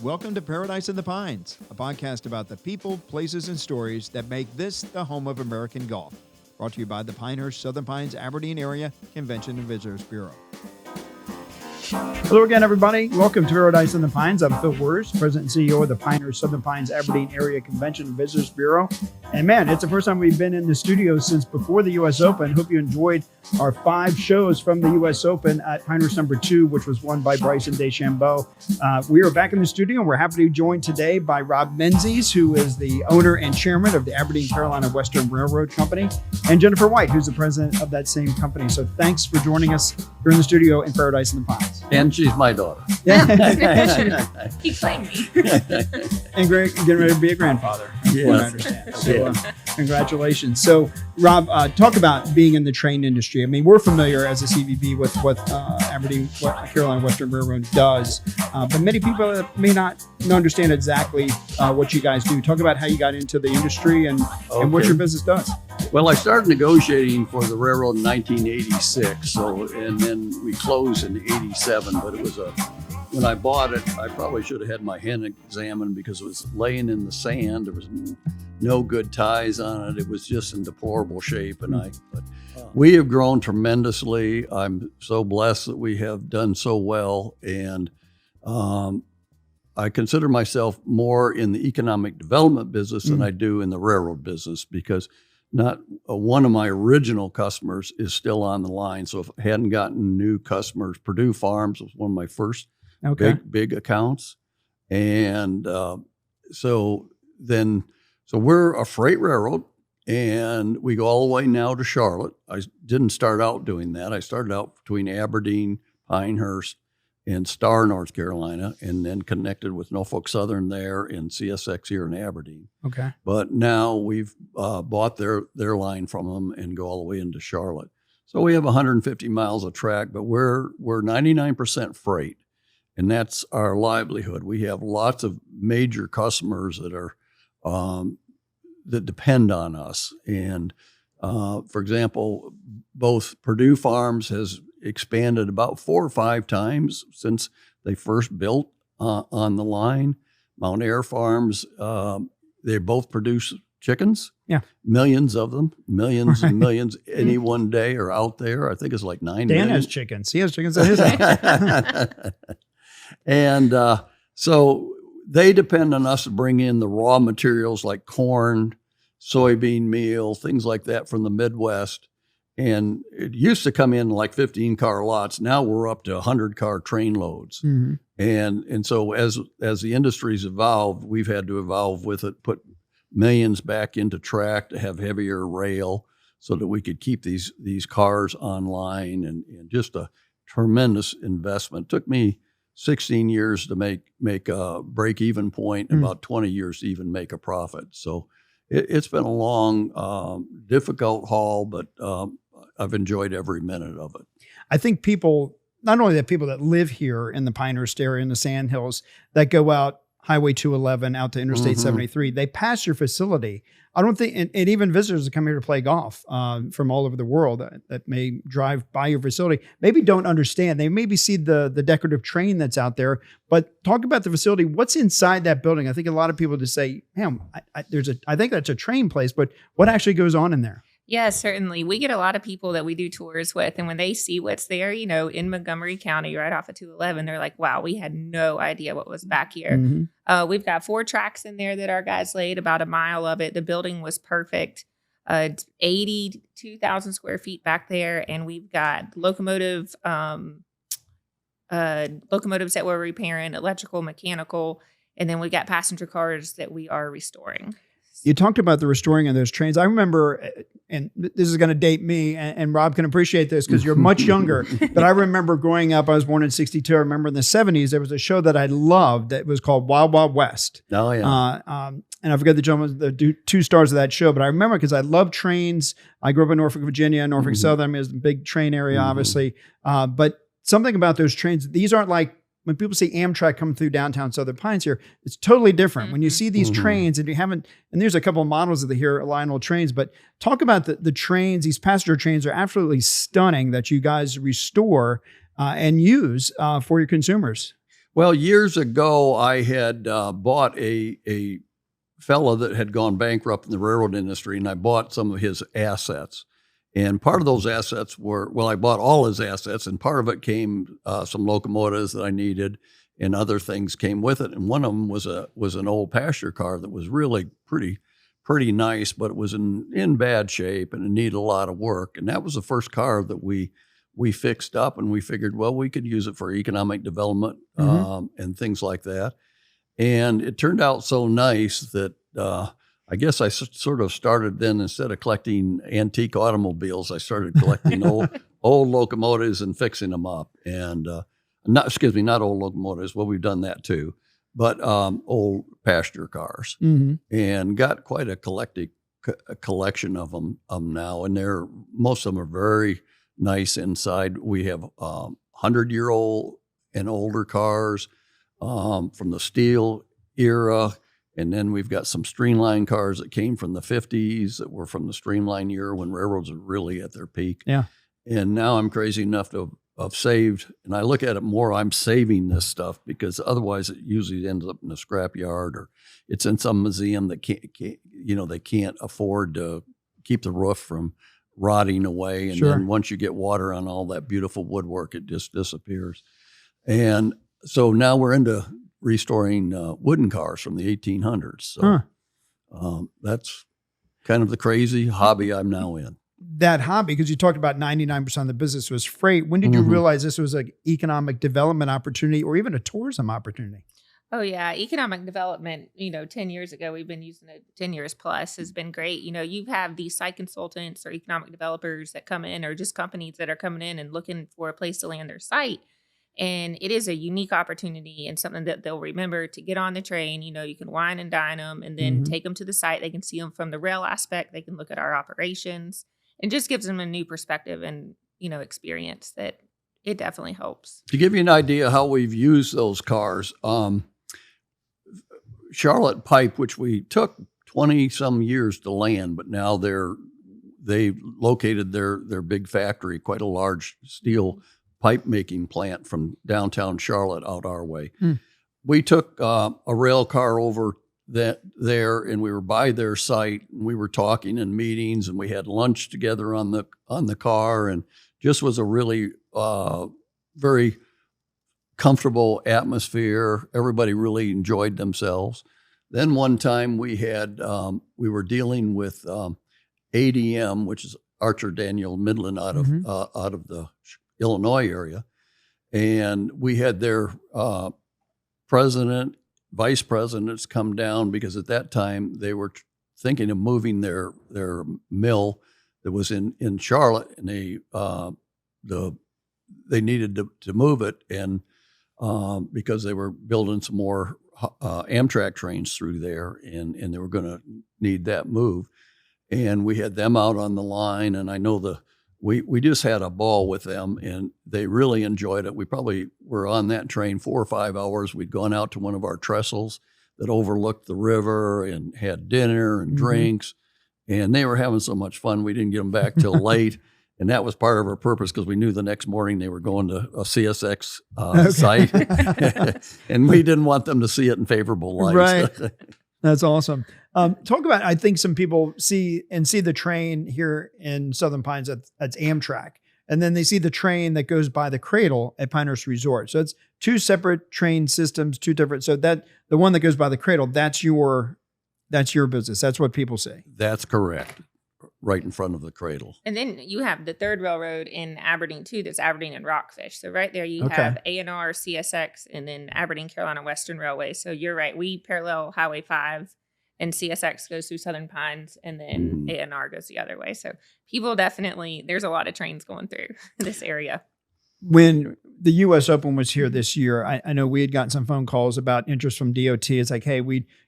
Welcome to Paradise in the Pines, a podcast about the people, places, and stories that make this the home of American golf. Brought to you by the Pinehurst, Southern Pines, Aberdeen Area Convention and Visitors Bureau. Hello again, everybody. Welcome to Paradise in the Pines. I'm Phil Wers, President and CEO of the Pinehurst, Southern Pines, Aberdeen Area Convention and Visitors Bureau. And man, it's the first time we've been in the studio since before the U.S. Open. Hope you enjoyed our 5 shows from the U.S. Open at Pinehurst number 2, which was won by Bryson DeChambeau. We are back in the studio, and we're happy to be joined today by Rob Menzies, who is the owner and chairman of the Aberdeen Carolina Western Railroad Company, and Jennifer White, who's the president of that same company. So thanks for joining us here in the studio in Paradise in the Pines. And she's my daughter. He claimed me. And getting ready to be a grandfather, Yes. I understand. So congratulations. So Rob, talk about being in the train industry. I mean, we're familiar as a CVB with what Aberdeen Carolina Western Railroad does, but many people may not understand exactly what you guys do. Talk about how you got into the industry and what your business does. Well, I started negotiating for the railroad in 1986, and then we closed in 87, but it was when I bought it, I probably should have had my hand examined because it was laying in the sand. There was no good ties on it. It was just in deplorable shape. But we have grown tremendously. I'm so blessed that we have done so well. And I consider myself more in the economic development business than I do in the railroad business, because not one of my original customers is still on the line. So if I hadn't gotten new customers, Purdue Farms was one of my first big accounts. And so we're a freight railroad, and we go all the way now to Charlotte. I didn't start out doing that. I started out between Aberdeen, Pinehurst, and Star, North Carolina, and then connected with Norfolk Southern there and CSX here in Aberdeen. Okay. But now we've bought their line from them and go all the way into Charlotte. So we have 150 miles of track, but we're 99% freight, and that's our livelihood. We have lots of major customers that are that depend on us. And for example, both Purdue Farms has expanded about 4 or 5 times since they first built on the line. Mount Air Farms, they both produce chickens. Yeah. Millions of them, millions and millions any one day are out there. I think it's like 9 million. Dan has chickens. He has chickens at his house. And so they depend on us to bring in the raw materials like corn, soybean meal, things like that from the Midwest. And it used to come in like 15-car lots. Now we're up to 100-car train loads. Mm-hmm. And so as the industry's evolved, we've had to evolve with it, put millions back into track to have heavier rail so that we could keep these cars online, and just a tremendous investment. It took me 16 years to make a break-even point, and about 20 years to even make a profit. So it's been a long, difficult haul, but I've enjoyed every minute of it. I think people, not only the people that live here in the Pinehurst area, in the Sandhills, that go out Highway 211 out to Interstate 73, they pass your facility. I don't think, and even visitors that come here to play golf from all over the world that may drive by your facility, maybe don't understand. They maybe see the decorative train that's out there, but talk about the facility. What's inside that building? I think a lot of people just say, "Man, I think that's a train place," but what actually goes on in there? Yeah, certainly. We get a lot of people that we do tours with, and when they see what's there, in Montgomery County, right off of 211, they're like, wow, we had no idea what was back here. Mm-hmm. We've got 4 tracks in there that our guys laid, about a mile of it. The building was perfect. 82,000 square feet back there, and we've got locomotives that we're repairing, electrical, mechanical, and then we got passenger cars that we are restoring. You talked about the restoring of those trains. I remember, and this is going to date me, and Rob can appreciate this because you're much younger, but I remember growing up, I was born in 62. I remember in the 70s, there was a show that I loved that was called Wild Wild West. Oh, yeah. And I forget the gentleman, the 2 stars of that show, but I remember because I love trains. I grew up in Norfolk, Virginia. Norfolk Southern is a big train area, obviously. But something about those trains, these aren't like, when people see Amtrak come through downtown Southern Pines here, it's totally different. When you see these trains, and you haven't, and there's a couple of models of the here Lionel trains, but talk about the trains. These passenger trains are absolutely stunning that you guys restore and use for your consumers. Well, years ago, I had bought a fella that had gone bankrupt in the railroad industry, and I bought some of his assets. And part of those assets were, well, I bought all his assets, and part of it came some locomotives that I needed, and other things came with it. And one of them was an old pasture car that was really pretty nice, but it was in bad shape and it needed a lot of work. And that was the first car that we fixed up, and we figured, well, we could use it for economic development and things like that. And it turned out so nice that I guess I sort of started then, instead of collecting antique automobiles, I started collecting old locomotives and fixing them up. And not old locomotives. Well, we've done that too, but old pasture cars, and got quite a collection of them now. And most of them are very nice inside. We have 100-year-old and older cars from the steel era. And then we've got some streamline cars that came from the 50s that were from the streamline era when railroads were really at their peak. Yeah. And now I'm crazy enough to have saved, and I look at it more, I'm saving this stuff, because otherwise it usually ends up in a scrapyard, or it's in some museum that they can't afford to keep the roof from rotting away. And then once you get water on all that beautiful woodwork, it just disappears. And so now we're into restoring wooden cars from the 1800s. So that's kind of the crazy hobby I'm now in. That hobby, because you talked about 99% of the business was freight. When did you realize this was an economic development opportunity or even a tourism opportunity? Oh, yeah. Economic development, 10 years ago, we've been using it 10 years plus, has been great. You have these site consultants or economic developers that come in, or just companies that are coming in and looking for a place to land their site. And it is a unique opportunity and something that they'll remember to get on the train. You can wine and dine them and then take them to the site. They can see them from the rail aspect. They can look at our operations, and just gives them a new perspective and, experience that it definitely helps. To give you an idea how we've used those cars, Charlotte Pipe, which we took 20 some years to land, but now they located their big factory, quite a large steel pipe making plant from downtown Charlotte out our way. We took a rail car over there, and we were by their site, and we were talking in meetings, and we had lunch together on the car, and just was a really very comfortable atmosphere. Everybody really enjoyed themselves. Then one time we were dealing with ADM, which is Archer Daniel Midland out of the Illinois area, and we had their president, vice presidents come down, because at that time they were thinking of moving their mill that was in Charlotte, and they needed to move it, and because they were building some more Amtrak trains through there, and they were going to need that move. And we had them out on the line, and I know we just had a ball with them, and they really enjoyed it. We probably were on that train 4 or 5 hours. We'd gone out to one of our trestles that overlooked the river and had dinner and drinks, and they were having so much fun. We didn't get them back till late, and that was part of our purpose, because we knew the next morning they were going to a CSX site, and we didn't want them to see it in favorable light. Right. That's awesome. Talk about, I think some people see the train here in Southern Pines, that's Amtrak. And then they see the train that goes by the cradle at Pinehurst Resort. So it's two separate train systems, two different. So that the one that goes by the cradle, that's your business. That's what people say. That's correct. Right in front of the cradle. And then you have the third railroad in Aberdeen too, that's Aberdeen and Rockfish. So right there you have A&R, CSX, and then Aberdeen Carolina Western Railway. So you're right. We parallel Highway 5, and CSX goes through Southern Pines, and then A&R goes the other way. So people definitely, there's a lot of trains going through this area. When the U.S. Open was here this year, I know we had gotten some phone calls about interest from DOT. It's like, hey,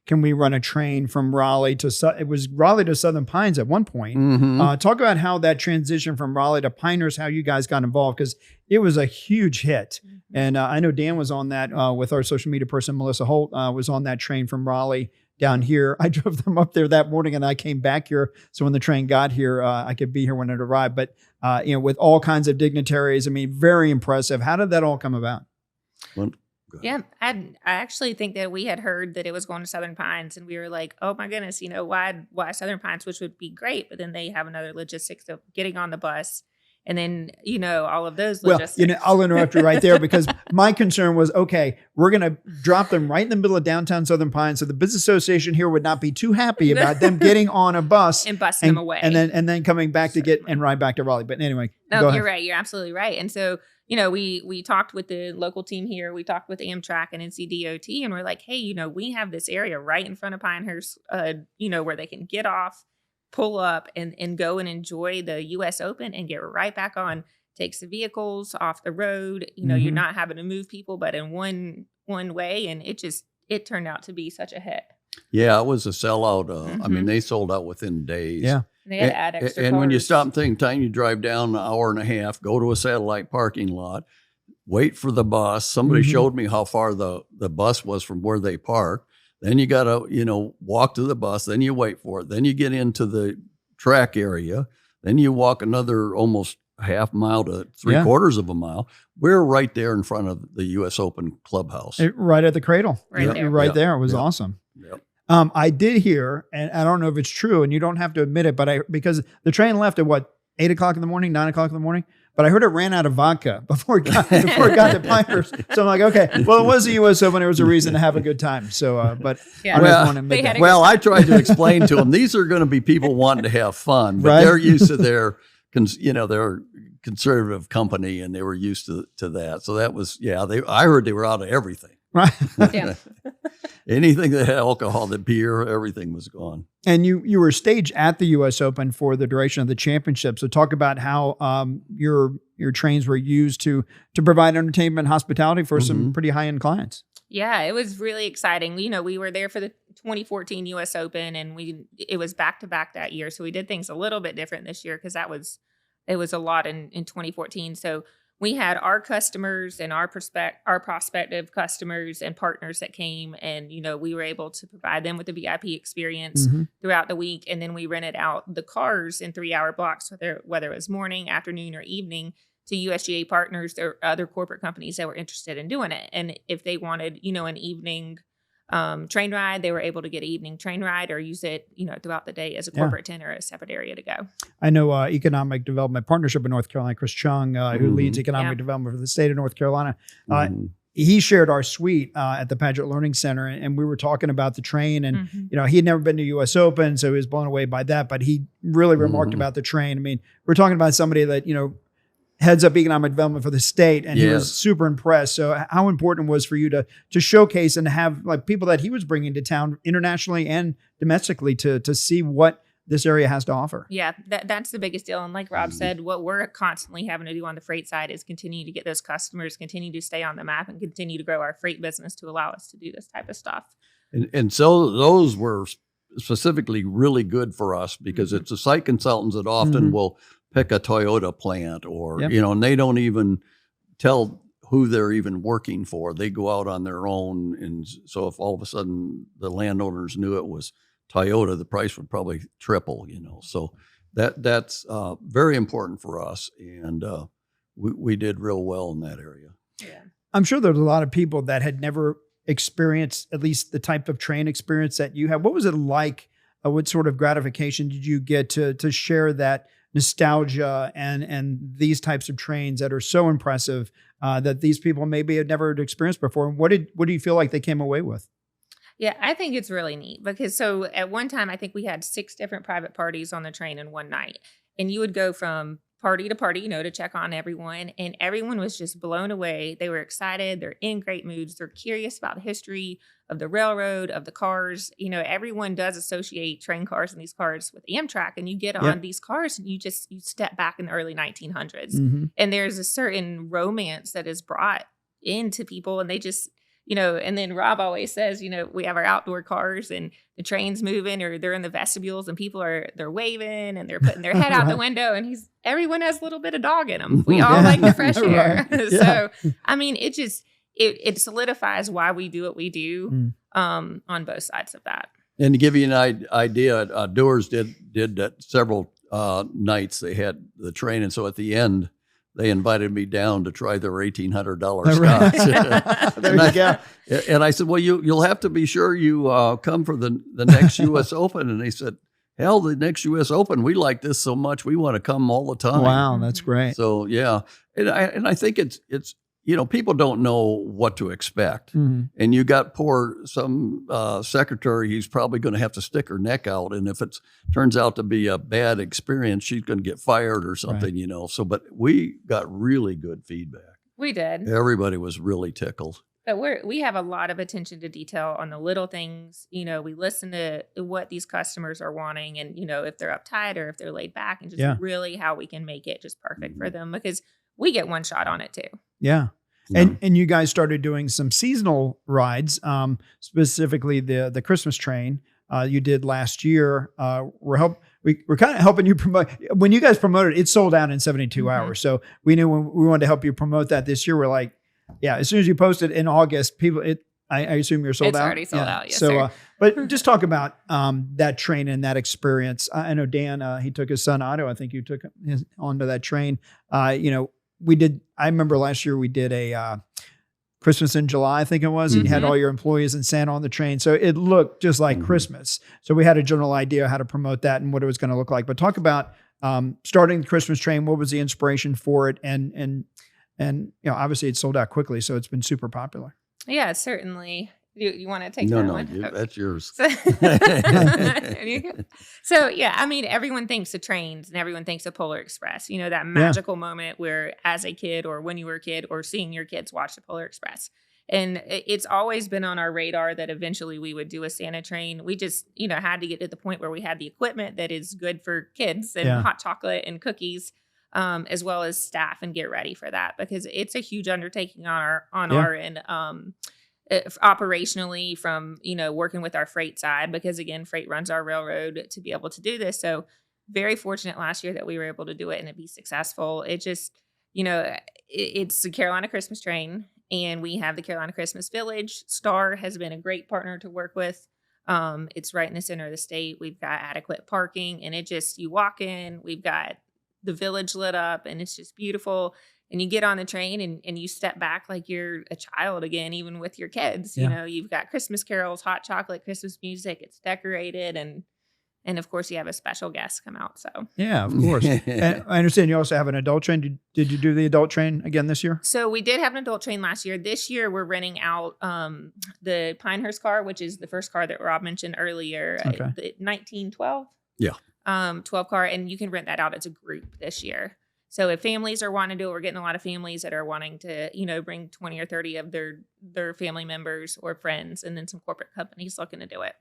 can we run a train from Raleigh to Southern Pines at one point. Talk about how that transition from Raleigh to Pinehurst, how you guys got involved, because it was a huge hit. And I know Dan was on that with our social media person, Melissa Holt, was on that train from Raleigh down here. I drove them up there that morning, and I came back here. So when the train got here, I could be here when it arrived. But, with all kinds of dignitaries, I mean, very impressive. How did that all come about? Well, Yeah, I actually think that we had heard that it was going to Southern Pines, and we were like, "Oh my goodness, why Southern Pines?" Which would be great, but then they have another logistics of getting on the bus, and then all of those logistics. Well, I'll interrupt you right there because my concern was, okay, we're going to drop them right in the middle of downtown Southern Pines, so the business association here would not be too happy about them getting on a bus and busing them away, and then coming back to get and ride back to Raleigh. But anyway, no, you're right. You're absolutely right, and so. We talked with the local team here. We talked with Amtrak and NCDOT, and we're like, hey, we have this area right in front of Pinehurst, where they can get off, pull up, and go and enjoy the U.S. Open and get right back on. Takes the vehicles off the road. You're not having to move people, but in one way, and it turned out to be such a hit. Yeah, it was a sellout. I mean, they sold out within days. Yeah. They had to add extra and when you cars. stop and think, time you drive down an hour and a half, go to a satellite parking lot, wait for the bus. Somebody showed me how far the bus was from where they park. Then you got to, walk to the bus. Then you wait for it. Then you get into the track area. Then you walk another almost half mile to three-quarters of a mile. We're right there in front of the U.S. Open clubhouse. Right at the cradle. Right there. Right there. It was awesome. Yep. I did hear, and I don't know if it's true, and you don't have to admit it, but because the train left at 8 o'clock in the morning, 9 o'clock in the morning, but I heard it ran out of vodka before it got to Pinehurst. So I'm like, okay, well, it was the U.S. Open. There was a reason to have a good time. So, but Yeah. I Well, just want to admit that. Well, I tried to explain to them, these are going to be people wanting to have fun, but Right. they're used to their conservative company, and they were used to that. So that was, I heard they were out of everything. Right. Yeah. Anything that had alcohol, the beer, everything was gone. And you were staged at the U.S. Open for the duration of the championship. So talk about how your trains were used to provide entertainment and hospitality for some pretty high-end clients. Yeah, it was really exciting. We were there for the 2014 U.S. Open, and it was back-to-back that year. So we did things a little bit different this year because it was a lot in 2014. So we had our customers and our prospective customers and partners that came, and we were able to provide them with a VIP experience throughout the week, and then we rented out the cars in 3-hour blocks, whether it was morning, afternoon, or evening, to USGA partners or other corporate companies that were interested in doing it. And if they wanted, an evening train ride, they were able to get an evening train ride or use it, throughout the day as a corporate tent or a separate area to go. I know Economic Development Partnership in North Carolina, Chris Chung, who leads economic development for the state of North Carolina. He shared our suite at the Paget Learning Center, and we were talking about the train, and he had never been to U.S. Open, so he was blown away by that. But he really remarked about the train. I mean, we're talking about somebody that heads up economic development for the state, and he was super impressed. So how important was for you to showcase and have people that he was bringing to town internationally and domestically to see what this area has to offer? Yeah, that's the biggest deal. And like Rob said, what we're constantly having to do on the freight side is continue to get those customers, continue to stay on the map, and continue to grow our freight business to allow us to do this type of stuff. And so those were specifically really good for us because it's the site consultants that often will pick a Toyota plant or, and they don't even tell who they're even working for. They go out on their own. And so if all of a sudden the landowners knew it was Toyota, the price would probably triple, So that's very important for us. And we did real well in that area. Yeah. I'm sure there's a lot of people that had never experienced at least the type of train experience that you have. What was it like? What sort of gratification did you get to share that nostalgia and these types of trains that are so impressive that these people maybe had never experienced before? And what do you feel like they came away with? Yeah, I think it's really neat because so at one time, I think we had 6 different private parties on the train in one night, and you would go from party to party, to check on everyone, and everyone was just blown away. They were excited. They're in great moods. They're curious about the history of the railroad, of the cars. Everyone does associate train cars and these cars with Amtrak, and you get on these cars and you step back in the early 1900s, and there's a certain romance that is brought into people, and they just, and then Rob always says, we have our outdoor cars and the train's moving or they're in the vestibules and people they're waving and they're putting their head out the window, and everyone has a little bit of dog in them. We all like the fresh air. So, I mean, it solidifies why we do what we do on both sides of that. And to give you an idea, Doers did that several nights. They had the train, and so at the end, they invited me down to try their $1,800 Right. scotch. There you go. And I said, well, you'll have to be sure you come for the next U.S. Open. And they said, hell, the next U.S. Open, we like this so much, we want to come all the time. Wow, that's great. So, yeah. And I think it's people don't know what to expect. Mm-hmm. And you got some secretary who's probably going to have to stick her neck out. And if it turns out to be a bad experience, she's going to get fired or something, Right. So, but we got really good feedback. We did. Everybody was really tickled. But we have a lot of attention to detail on the little things. We listen to what these customers are wanting and, if they're uptight or if they're laid back and just really how we can make it just perfect for them because we get one shot on it too. Yeah. And you guys started doing some seasonal rides, specifically the Christmas train you did last year. We're kind of helping you promote. When you guys promoted it, sold out in 72 hours. So we knew when we wanted to help you promote that this year, we're like, yeah, as soon as you posted in August, I assume you're sold out. It's already sold out, yes, so, sir. But just talk about that train and that experience. I know Dan, he took his son Otto. I think you took him onto that train. I remember last year we did a Christmas in July, I think it was, and you had all your employees and Santa on the train. So it looked just like Christmas. So we had a general idea how to promote that and what it was going to look like. But talk about starting the Christmas train. What was the inspiration for it? And obviously it sold out quickly, so it's been super popular. Yeah, certainly. You want to take No, that one? that's yours. So, yeah, I mean, everyone thinks of trains and everyone thinks of Polar Express. That magical moment where as a kid or when you were a kid or seeing your kids watch the Polar Express. And it's always been on our radar that eventually we would do a Santa train. We just, had to get to the point where we had the equipment that is good for kids and hot chocolate and cookies. As well as staff and get ready for that because it's a huge undertaking on our end. Operationally from, working with our freight side, because again, freight runs our railroad to be able to do this. So very fortunate last year that we were able to do it and it be successful. It just, it's the Carolina Christmas train and we have the Carolina Christmas Village. Star has been a great partner to work with. It's right in the center of the state. We've got adequate parking and you walk in, we've got the village lit up and it's just beautiful. And you get on the train and you step back like you're a child again, even with your kids. You've got Christmas carols, hot chocolate, Christmas music. It's decorated. And of course, you have a special guest come out. So yeah, of course. And I understand you also have an adult train. Did you do the adult train again this year? So we did have an adult train last year. This year, we're renting out the Pinehurst car, which is the first car that Rob mentioned earlier, the 1912. Yeah. 12 car. And you can rent that out as a group this year. So if families are wanting to do it, we're getting a lot of families that are wanting to, bring 20 or 30 of their family members or friends, and then some corporate companies looking to do it.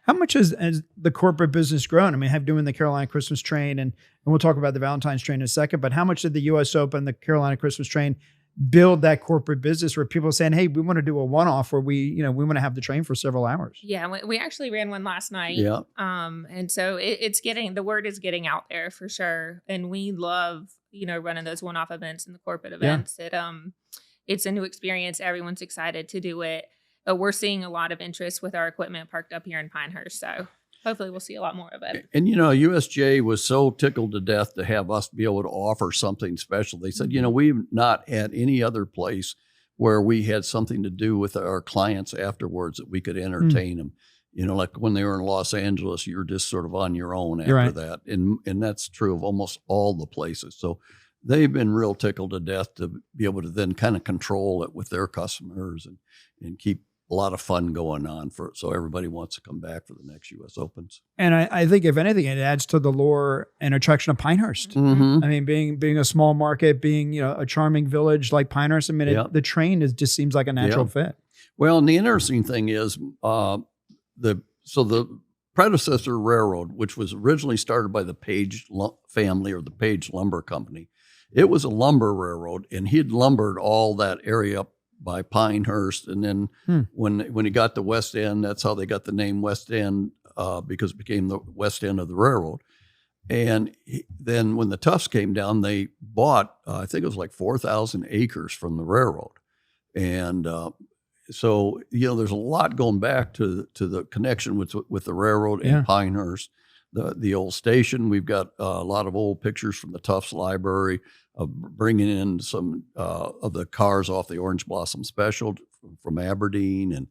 How much has the corporate business grown? I mean, doing the Carolina Christmas train, and we'll talk about the Valentine's train in a second, but how much did the U.S. Open, the Carolina Christmas train, build that corporate business where people are saying, hey, we want to do a one-off where we want to have the train for several hours? Yeah, we actually ran one last night. Yeah. And so the word is getting out there for sure. And we love, running those one-off events and the corporate events. Yeah. It's a new experience. Everyone's excited to do it. We're seeing a lot of interest with our equipment parked up here in Pinehurst. So hopefully we'll see a lot more of it. And, USJ was so tickled to death to have us be able to offer something special. They said, we've not had any other place where we had something to do with our clients afterwards that we could entertain them. Like when they were in Los Angeles, you're just sort of on your own after that. And that's true of almost all the places. So they've been real tickled to death to be able to then kind of control it with their customers and keep a lot of fun going on so everybody wants to come back for the next U.S. Opens. And I think if anything, it adds to the lure and attraction of Pinehurst. Mm-hmm. I mean, being a small market, being a charming village like Pinehurst. I mean, the train just seems like a natural fit. Well, and the interesting thing is the predecessor railroad, which was originally started by the Page family or the Page Lumber Company, it was a lumber railroad, and he'd lumbered all that area up by Pinehurst. And then when he got to West End, that's how they got the name West End, because it became the West End of the railroad. And then when the Tufts came down, they bought, I think it was like 4,000 acres from the railroad. And so, there's a lot going back to the connection with the railroad and Pinehurst. The old station, we've got a lot of old pictures from the Tufts Library. bringing in some of the cars off the Orange Blossom Special from Aberdeen,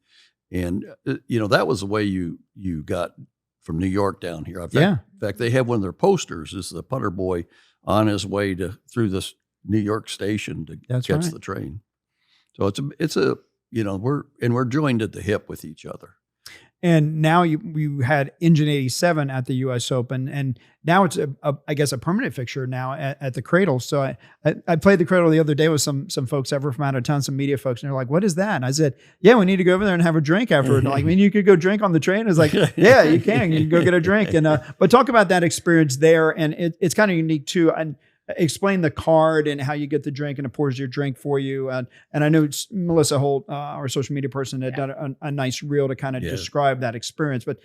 and that was the way you got from New York down here. In fact, they have one of their posters is the putter boy on his way through this New York station to catch the train. So we're joined at the hip with each other. And now you had Engine 87 at the U.S. Open, and now it's I guess a permanent fixture now at the Cradle. So I played the Cradle the other day with some folks ever from out of town, some media folks, and they're like, "What is that?" And I said, "Yeah, we need to go over there and have a drink afterward." Like, I mean, you could go drink on the train. It's like, yeah, you can go get a drink. And but talk about that experience there, and it's kind of unique too. And explain the card and how you get the drink and it pours your drink for you. And I know Melissa Holt, our social media person, had done a nice reel to kind of describe that experience. But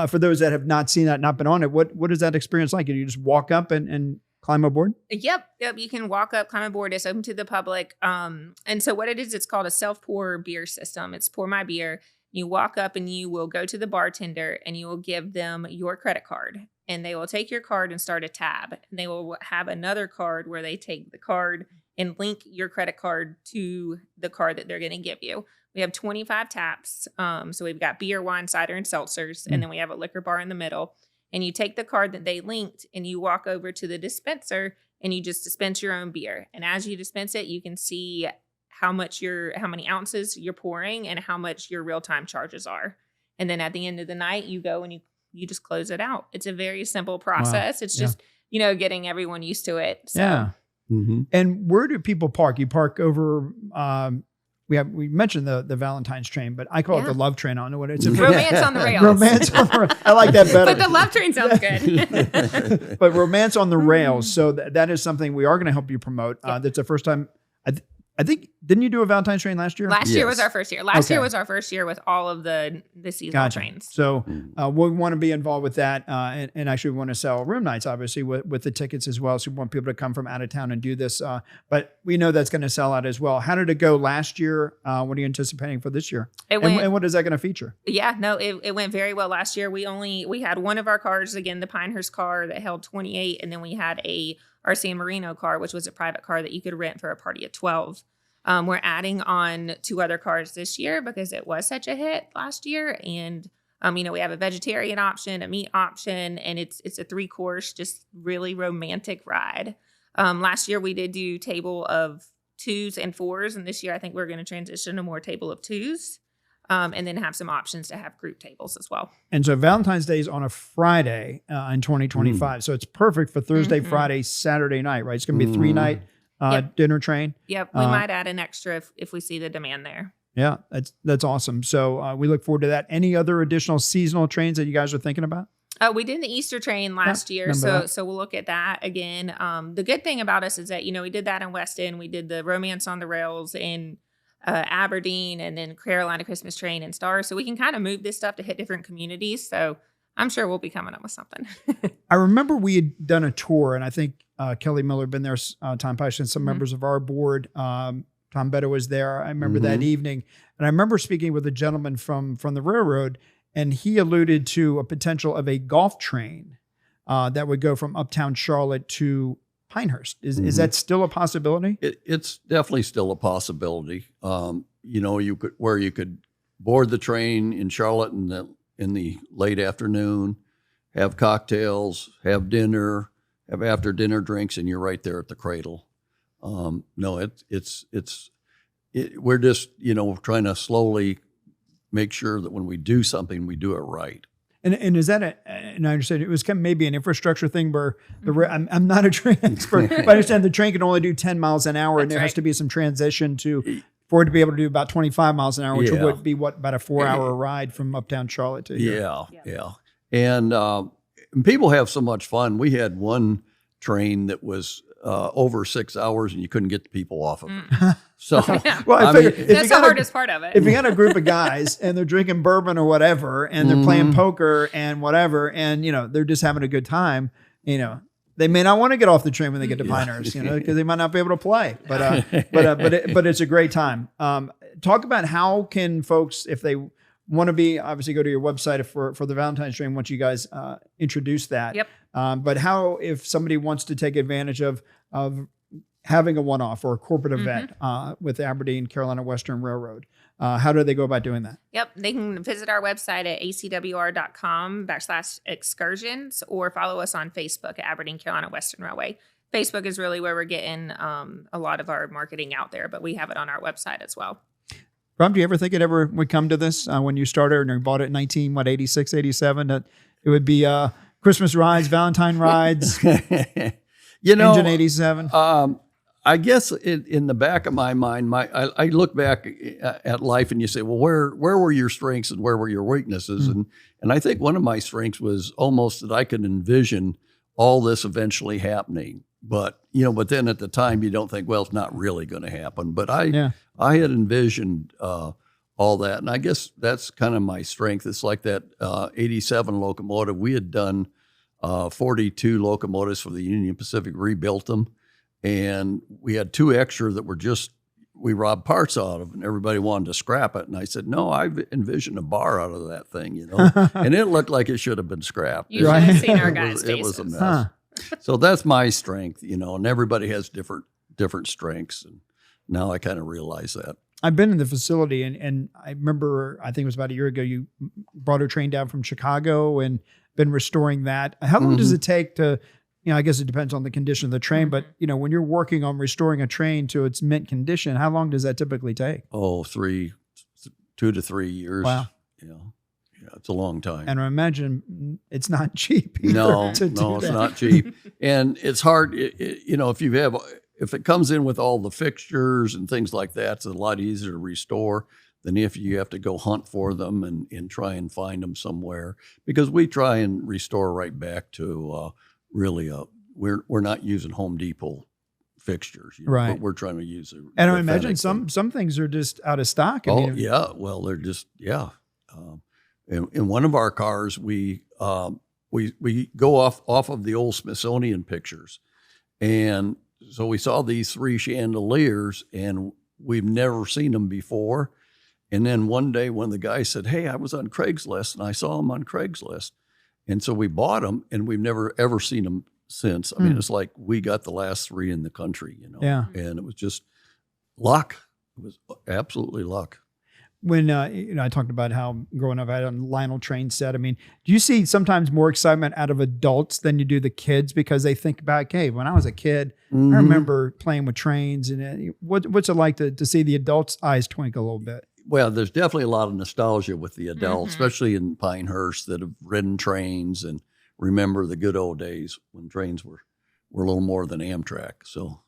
for those that have not seen that, not been on it, what is that experience like? You just walk up and climb aboard? Yep. You can walk up, climb aboard. It's open to the public. And so what it is, it's called a self-pour beer system. It's pour my beer. You walk up and you will go to the bartender and you will give them your credit card. And they will take your card and start a tab. And they will have another card where they take the card and link your credit card to the card that they're going to give you. We have 25 taps. So we've got beer, wine, cider, and seltzers. And then we have a liquor bar in the middle. And you take the card that they linked and you walk over to the dispenser and you just dispense your own beer. And as you dispense it, you can see how many ounces you're pouring and how much your real-time charges are. And then at the end of the night, you go and you just close it out. It's a very simple process. Wow. It's just, getting everyone used to it. So. Yeah. Mm-hmm. And where do people park? You park over, we mentioned the Valentine's train, but I call it the love train. I don't know what it's. Romance on the rails. Romance on the rails. I like that better. But the love train sounds good. But romance on the rails. So that is something we are going to help you promote. That's the first time. I think, didn't you do a Valentine's train last year? Last year was our first year. Last year was our first year with all of the seasonal trains. So we want to be involved with that. And actually we want to sell room nights, obviously, with the tickets as well. So we want people to come from out of town and do this. But we know that's going to sell out as well. How did it go last year? What are you anticipating for this year? And what is that going to feature? Yeah, no, it went very well last year. We had one of our cars, again, the Pinehurst car that held 28. And then we had a RC and Marino car, which was a private car that you could rent for a party of 12. We're adding on 2 other cars this year because it was such a hit last year. And, we have a vegetarian option, a meat option, and it's a 3-course, just really romantic ride. Last year we did do table of 2s and 4s. And this year I think we're going to transition to more table of 2s. And then have some options to have group tables as well. And so Valentine's Day is on a Friday in 2025. So it's perfect for Thursday, Friday, Saturday night, right? It's going to be a 3-night dinner train. Yep. We might add an extra if we see the demand there. Yeah, that's awesome. So we look forward to that. Any other additional seasonal trains that you guys are thinking about? We did the Easter train last year, so we'll look at that again. The good thing about us is that, we did that in West End. We did the Romance on the Rails in Aberdeen, and then Carolina Christmas train and Star. So we can kind of move this stuff to hit different communities. So I'm sure we'll be coming up with something. I remember we had done a tour, and I think Kelly Miller had been there, Tom Peisch, and some members of our board. Tom Betta was there. I remember that evening. And I remember speaking with a gentleman from the railroad, and he alluded to a potential of a golf train that would go from uptown Charlotte to Pinehurst. Is that still a possibility? It's definitely still a possibility. You could board the train in Charlotte in the late afternoon, have cocktails, have dinner, have after dinner drinks, and you're right there at the Cradle. We're just trying to slowly make sure that when we do something, we do it right. And is that and I understand it was kind of maybe an infrastructure thing where I'm not a train expert, but I understand the train can only do 10 miles an hour, and there has to be some transition for it to be able to do about 25 miles an hour, which would be about a 4-hour ride from uptown Charlotte to here. Yeah. And people have so much fun. We had one train that was over 6 hours, and you couldn't get the people off of it. So, well, I figure that's the hardest part of it. If you got a group of guys and they're drinking bourbon or whatever, and they're playing poker and whatever, and they're just having a good time, they may not want to get off the train when they get to Pinehurst, because they might not be able to play. But it's a great time. Talk about how can folks, if they want to be, obviously go to your website for the Valentine's train once you guys introduce that. Yep. But how, if somebody wants to take advantage of having a one-off or a corporate event with the Aberdeen Carolina Western Railroad, how do they go about doing that? Yep. They can visit our website at acwr.com/excursions or follow us on Facebook at Aberdeen Carolina Western Railway. Facebook is really where we're getting a lot of our marketing out there, but we have it on our website as well. Rob, do you ever think it ever would come to this when you started and you bought it in 86, 87, that it would be Christmas rides, Valentine rides, Engine 87? I guess in the back of my mind, I look back at life and you say, well, where were your strengths and where were your weaknesses? And I think one of my strengths was almost that I could envision all this eventually happening. But then at the time you don't think, well, it's not really going to happen. But I had envisioned all that, and I guess that's kind of my strength. It's like that 87 locomotive. We had done 42 locomotives for the Union Pacific, rebuilt them. And we had 2 extra that we robbed parts out of, and everybody wanted to scrap it. And I said, no, I've envisioned a bar out of that thing, and it looked like it should have been scrapped. You should have seen our guys' It was a faces. mess. So that's my strength, and everybody has different strengths. And now I kind of realize that. I've been in the facility, and I remember, I think it was about a year ago, you brought a train down from Chicago and been restoring that. How long does it take to, I guess it depends on the condition of the train, but when you're working on restoring a train to its mint condition, how long does that typically take? Oh, 2 to 3 years. Wow. Yeah, it's a long time. And I imagine it's not cheap either. No, it's not cheap. And it's hard, if it comes in with all the fixtures and things like that, it's a lot easier to restore than if you have to go hunt for them and try and find them somewhere. Because we try and restore right back to really, we're not using Home Depot fixtures, right? But we're trying to use it. And I imagine some things are just out of stock. Yeah. Well, they're just in one of our cars, we go off of the old Smithsonian pictures, and so we saw these 3 chandeliers, and we've never seen them before. And then one day, when the guy said, "Hey, I was on Craigslist and I saw them on Craigslist," and so we bought them, and we've never ever seen them since. I mean, it's like we got the last 3 in the country, Yeah. And it was just luck. It was absolutely luck. When I talked about how growing up I had a Lionel train set. I mean, do you see sometimes more excitement out of adults than you do the kids because they think back, hey, when I was a kid, I remember playing with trains, and what's it like to see the adults' eyes twinkle a little bit? Well, there's definitely a lot of nostalgia with the adults, especially in Pinehurst, that have ridden trains and remember the good old days when trains were a little more than Amtrak. So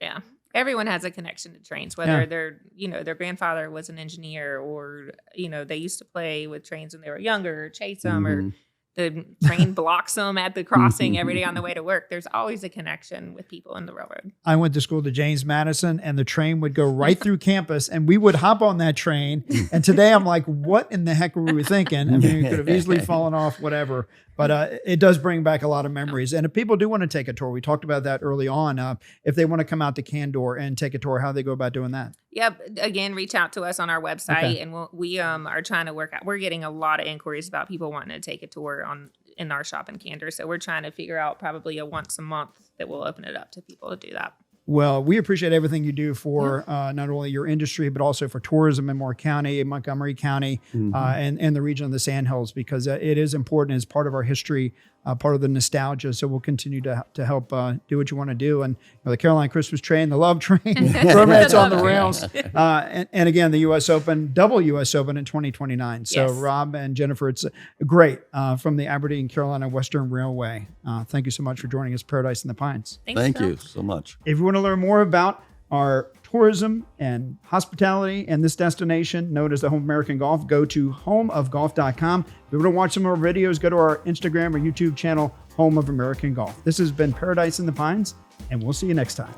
Yeah. Everyone has a connection to trains, whether they're, their grandfather was an engineer or, they used to play with trains when they were younger, or chase them, or the train blocks them at the crossing every day on the way to work. There's always a connection with people in the railroad. I went to school to James Madison, and the train would go right through campus, and we would hop on that train. And today I'm like, what in the heck were we thinking? I mean, we could have easily fallen off, whatever. But it does bring back a lot of memories. And if people do want to take a tour, we talked about that early on. If they want to come out to Candor and take a tour, how they go about doing that? Yep. Again, reach out to us on our website, and we are trying to work out. We're getting a lot of inquiries about people wanting to take a tour in our shop in Candor. So we're trying to figure out probably a once a month that we'll open it up to people to do that. Well, we appreciate everything you do for not only your industry, but also for tourism in Moore County, Montgomery County, and the region of the Sandhills, because it is important as part of our history, part of the nostalgia. So we'll continue to help do what you want to do. And the Carolina Christmas train, the Love Train, Romance on the Rails. And again, the U.S. Open, double U.S. Open in 2029. So Yes. Rob and Jennifer, it's great from the Aberdeen Carolina Western Railway. Thank you so much for joining us, Paradise in the Pines. Thank you so much. If you want to learn more about our tourism and hospitality and this destination known as the Home of American Golf, go to homeofgolf.com. If you want to watch some more videos, go to our Instagram or YouTube channel, Home of American Golf. This has been Paradise in the Pines, and we'll see you next time.